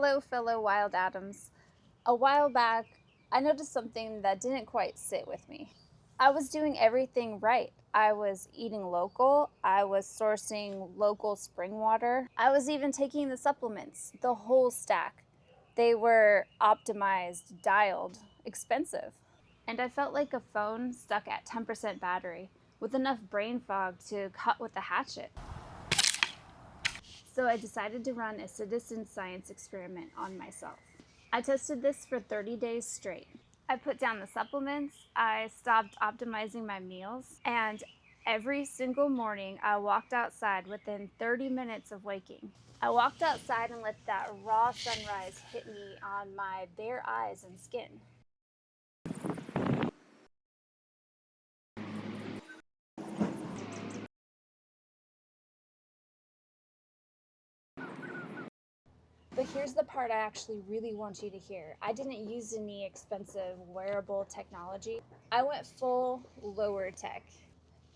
Hello, fellow wild atoms. A while back, I noticed something that didn't quite sit with me. I was doing everything right. I was eating local, I was sourcing local spring water, I was even taking the supplements, the whole stack. They were optimized, dialed, expensive. And I felt like a phone stuck at 10% battery with enough brain fog to cut with a hatchet. So I decided to run a citizen science experiment on myself. I tested this for 30 days straight. I put down the supplements, I stopped optimizing my meals, and every single morning I walked outside within 30 minutes of waking. I walked outside and let that raw sunrise hit me on my bare eyes and skin. But here's the part I actually really want you to hear. I didn't use any expensive wearable technology. I went full lower tech.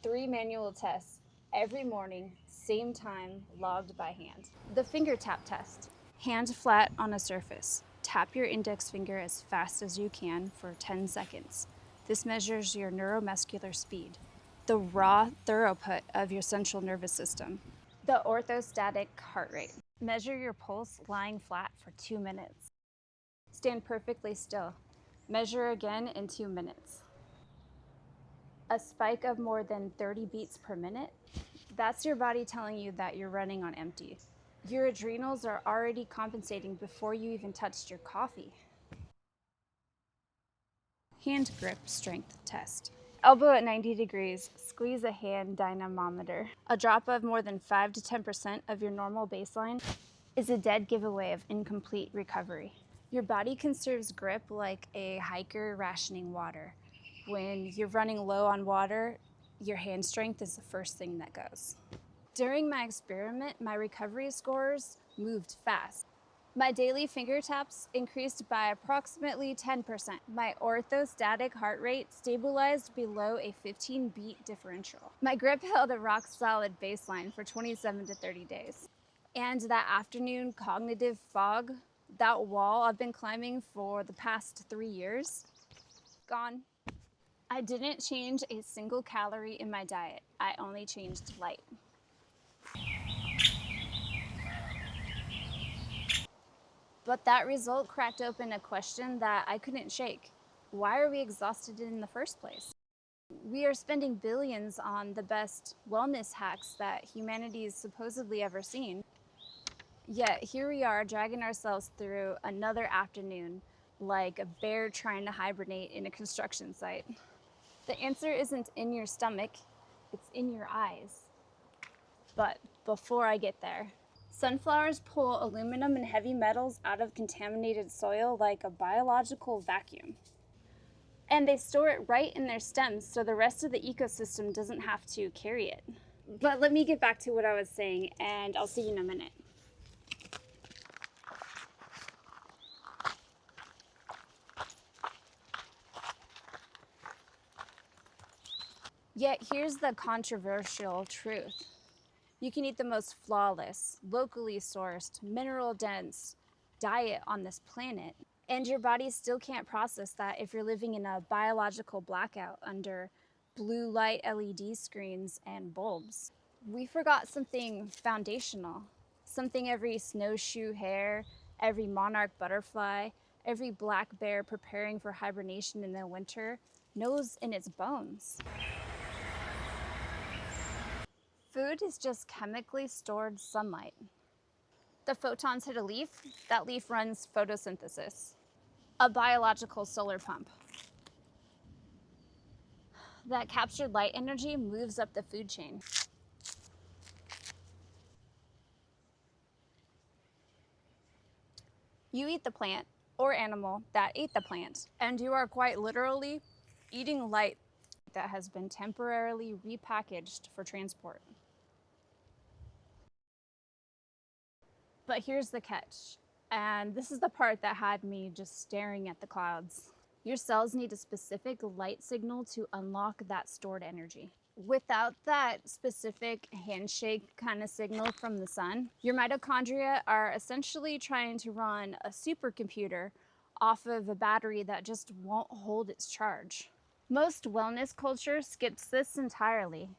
3 manual tests every morning, same time, logged by hand. The finger tap test. Hand flat on a surface. Tap your index finger as fast as you can for 10 seconds. This measures your neuromuscular speed, the raw throughput of your central nervous system. The orthostatic heart rate. Measure your pulse lying flat for 2 minutes. Stand perfectly still. Measure again in 2 minutes. A spike of more than 30 beats per minute, that's your body telling you that you're running on empty. Your adrenals are already compensating before you even touched your coffee. Hand grip strength test. Elbow at 90 degrees, squeeze a hand dynamometer. A drop of more than 5 to 10% of your normal baseline is a dead giveaway of incomplete recovery. Your body conserves grip like a hiker rationing water. When you're running low on water, your hand strength is the first thing that goes. During my experiment, my recovery scores moved fast. My daily finger taps increased by approximately 10%. My orthostatic heart rate stabilized below a 15-beat differential. My grip held a rock-solid baseline for 27 to 30 days. And that afternoon cognitive fog, that wall I've been climbing for the past 3 years, gone. I didn't change a single calorie in my diet. I only changed light. But that result cracked open a question that I couldn't shake. Why are we exhausted in the first place? We are spending billions on the best wellness hacks that humanity's supposedly ever seen. Yet here we are dragging ourselves through another afternoon like a bear trying to hibernate in a construction site. The answer isn't in your stomach, it's in your eyes. But before I get there, sunflowers pull aluminum and heavy metals out of contaminated soil like a biological vacuum. And they store it right in their stems so the rest of the ecosystem doesn't have to carry it. But let me get back to what I was saying, and I'll see you in a minute. Yet here's the controversial truth. You can eat the most flawless, locally sourced, mineral-dense diet on this planet, and your body still can't process that if you're living in a biological blackout under blue light LED screens and bulbs. We forgot something foundational, something every snowshoe hare, every monarch butterfly, every black bear preparing for hibernation in the winter knows in its bones. Food is just chemically stored sunlight. The photons hit a leaf, that leaf runs photosynthesis, a biological solar pump. That captured light energy moves up the food chain. You eat the plant or animal that ate the plant, and you are quite literally eating light that has been temporarily repackaged for transport. But here's the catch, and this is the part that had me just staring at the clouds. Your cells need a specific light signal to unlock that stored energy. Without that specific handshake kind of signal from the sun, your mitochondria are essentially trying to run a supercomputer off of a battery that just won't hold its charge. Most wellness culture skips this entirely.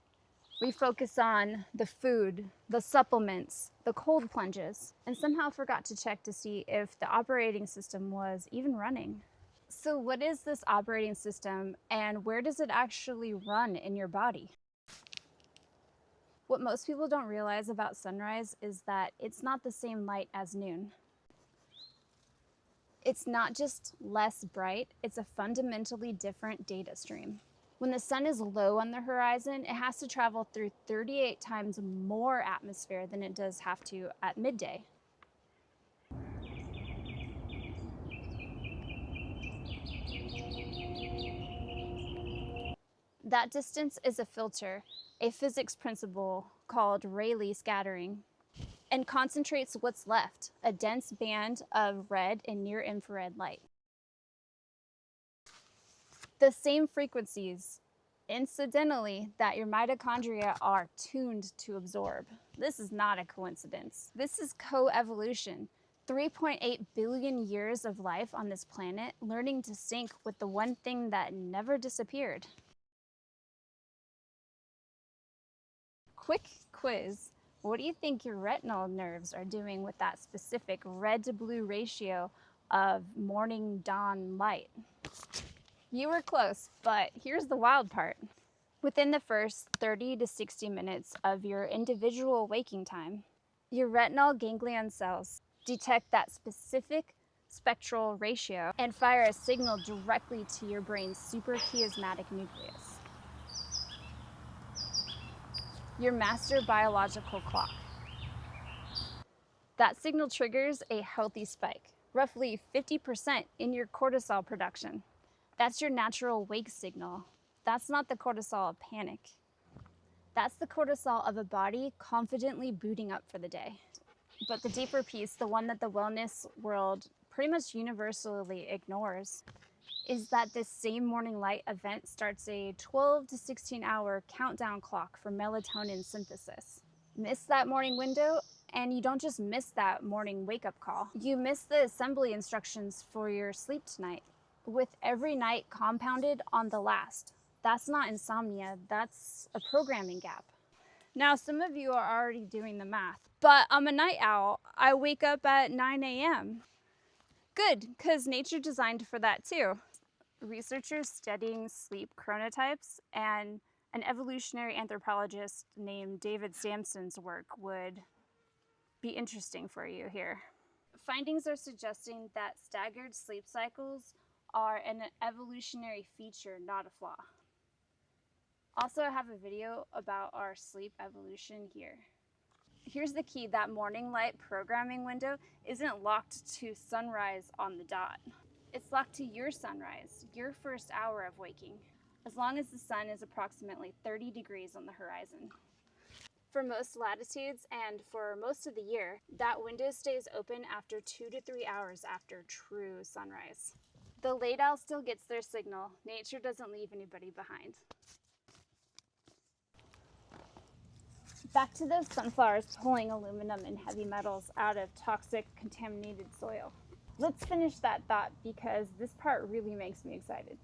We focus on the food, the supplements, the cold plunges, and somehow forgot to check to see if the operating system was even running. So what is this operating system and where does it actually run in your body? What most people don't realize about sunrise is that it's not the same light as noon. It's not just less bright, it's a fundamentally different data stream. When the sun is low on the horizon, it has to travel through 38 times more atmosphere than it does have to at midday. That distance is a filter, a physics principle called Rayleigh scattering, and concentrates what's left, a dense band of red and near-infrared light. The same frequencies, incidentally, that your mitochondria are tuned to absorb. This is not a coincidence. This is co-evolution. 3.8 billion years of life on this planet learning to sync with the one thing that never disappeared. Quick quiz. What do you think your retinal nerves are doing with that specific red to blue ratio of morning dawn light? You were close, but here's the wild part. Within the first 30 to 60 minutes of your individual waking time, your retinal ganglion cells detect that specific spectral ratio and fire a signal directly to your brain's suprachiasmatic nucleus, your master biological clock. That signal triggers a healthy spike, roughly 50% in your cortisol production. That's your natural wake signal. That's not the cortisol of panic. That's the cortisol of a body confidently booting up for the day. But the deeper piece, the one that the wellness world pretty much universally ignores, is that this same morning light event starts a 12 to 16 hour countdown clock for melatonin synthesis. Miss that morning window, and you don't just miss that morning wake-up call. You miss the assembly instructions for your sleep tonight, with every night compounded on the last. That's not insomnia, that's a programming gap. Now, some of you are already doing the math, but I'm a night owl. I wake up at 9 a.m. Good, because nature designed for that too. Researchers studying sleep chronotypes and an evolutionary anthropologist named David Sampson's work would be interesting for you here. Findings are suggesting that staggered sleep cycles are an evolutionary feature, not a flaw. Also, I have a video about our sleep evolution here. Here's the key, that morning light programming window isn't locked to sunrise on the dot. It's locked to your sunrise, your first hour of waking, as long as the sun is approximately 30 degrees on the horizon. For most latitudes and for most of the year, that window stays open after 2 to 3 hours after true sunrise. The late owl still gets their signal. Nature doesn't leave anybody behind. Back to those sunflowers pulling aluminum and heavy metals out of toxic, contaminated soil. Let's finish that thought because this part really makes me excited.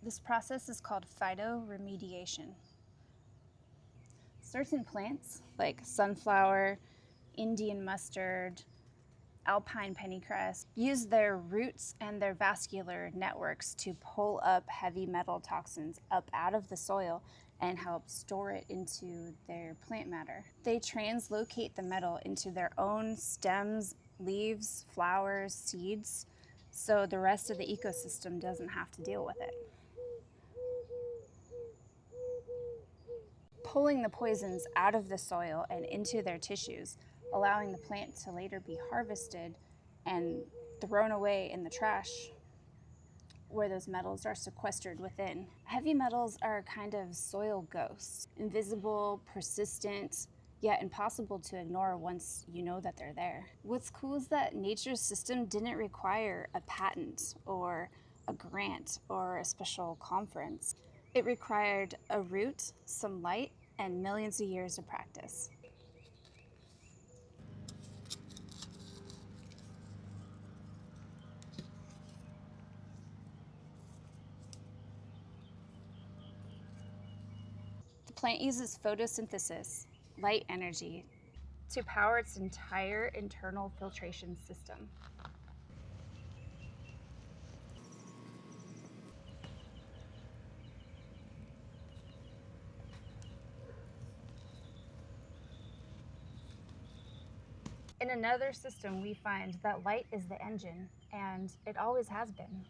This process is called phytoremediation. Certain plants, like sunflower, Indian mustard, alpine pennycress, use their roots and their vascular networks to pull up heavy metal toxins up out of the soil and help store it into their plant matter. They translocate the metal into their own stems, leaves, flowers, seeds, so the rest of the ecosystem doesn't have to deal with it. Pulling the poisons out of the soil and into their tissues, allowing the plant to later be harvested and thrown away in the trash. where those metals are sequestered within. Heavy metals are kind of soil ghosts, invisible, persistent, yet impossible to ignore once you know that they're there. What's cool is that nature's system didn't require a patent or a grant or a special conference. It required a root, some light, and millions of years of practice. The plant uses photosynthesis, light energy, to power its entire internal filtration system. In another system, we find that light is the engine, and it always has been.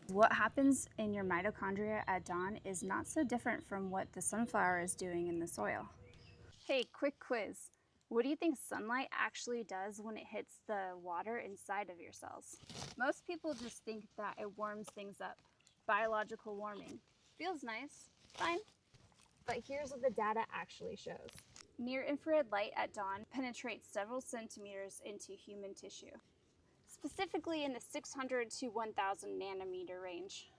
What happens in your mitochondria at dawn is not so different from what the sunflower is doing in the soil. Hey, quick quiz. What do you think sunlight actually does when it hits the water inside of your cells? Most people just think that it warms things up. Biological warming. Feels nice, fine. But here's what the data actually shows. Near-infrared light at dawn penetrates several centimeters into human tissue, specifically in the 600 to 1000 nanometer range.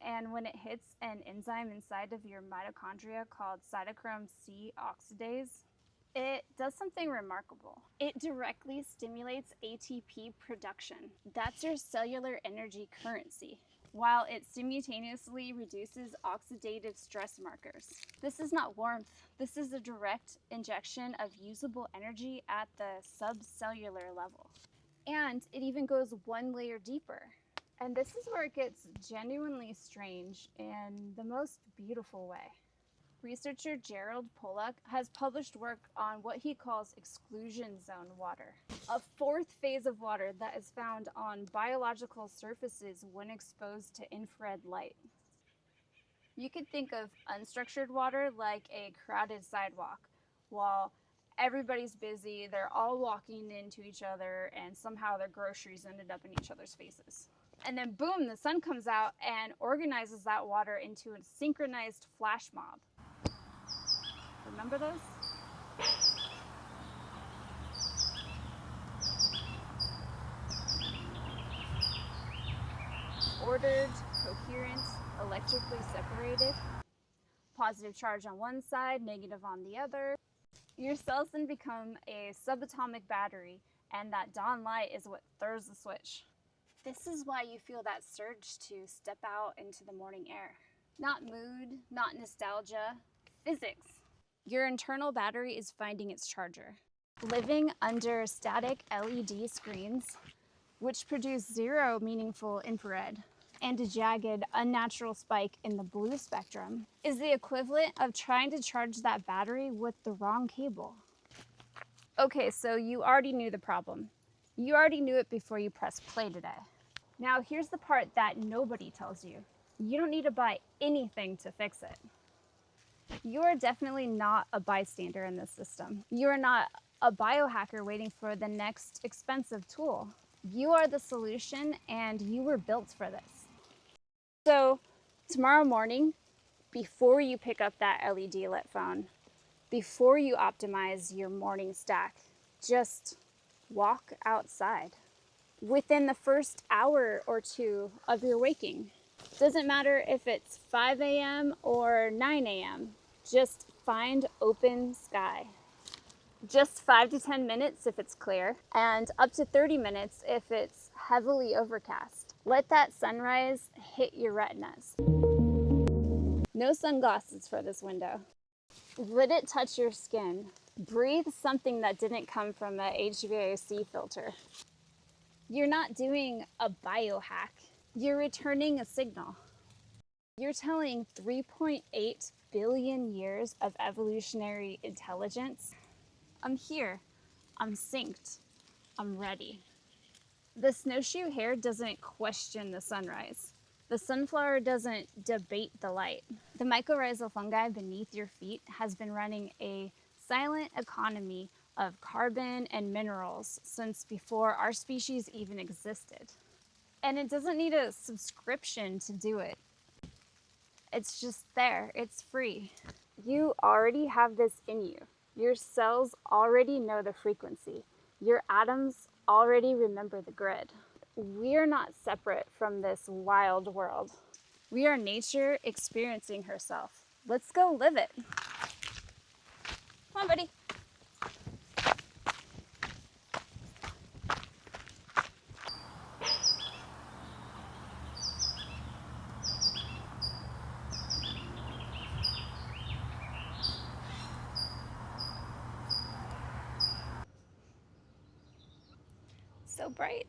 And when it hits an enzyme inside of your mitochondria called cytochrome C oxidase, it does something remarkable. It directly stimulates ATP production. That's your cellular energy currency, while it simultaneously reduces oxidative stress markers. This is not warmth. This is a direct injection of usable energy at the subcellular level. And it even goes one layer deeper. And this is where it gets genuinely strange in the most beautiful way. Researcher Gerald Pollack has published work on what he calls exclusion zone water, a fourth phase of water that is found on biological surfaces when exposed to infrared light. You could think of unstructured water like a crowded sidewalk. While everybody's busy, they're all walking into each other, and somehow their groceries ended up in each other's faces. And then boom, the sun comes out and organizes that water into a synchronized flash mob. Remember those? Ordered, coherent, electrically separated. Positive charge on one side, negative on the other. Your cells then become a subatomic battery, and that dawn light is what throws the switch. This is why you feel that surge to step out into the morning air. Not mood, not nostalgia, physics. Your internal battery is finding its charger. Living under static LED screens, which produce zero meaningful infrared, and a jagged, unnatural spike in the blue spectrum, is the equivalent of trying to charge that battery with the wrong cable. Okay, so you already knew the problem. You already knew it before you pressed play today. Now here's the part that nobody tells you. You don't need to buy anything to fix it. You are definitely not a bystander in this system. You are not a biohacker waiting for the next expensive tool. You are the solution, and you were built for this. So tomorrow morning, before you pick up that LED lit phone, before you optimize your morning stack, just walk outside. Within the first hour or two of your waking. Doesn't matter if it's 5 a.m. or 9 a.m. Just find open sky. Just 5 to 10 minutes if it's clear, and up to 30 minutes if it's heavily overcast. Let that sunrise hit your retinas. No sunglasses for this window. Let it touch your skin. Breathe something that didn't come from an HVAC filter. You're not doing a biohack. You're returning a signal. You're telling 3.8 billion years of evolutionary intelligence, I'm here, I'm synced, I'm ready. The snowshoe hare doesn't question the sunrise. The sunflower doesn't debate the light. The mycorrhizal fungi beneath your feet has been running a silent economy of carbon and minerals since before our species even existed. And it doesn't need a subscription to do it. It's just there, it's free. You already have this in you. Your cells already know the frequency. Your atoms already remember the grid. We're not separate from this wild world. We are nature experiencing herself. Let's go live it. Come on, buddy. So bright.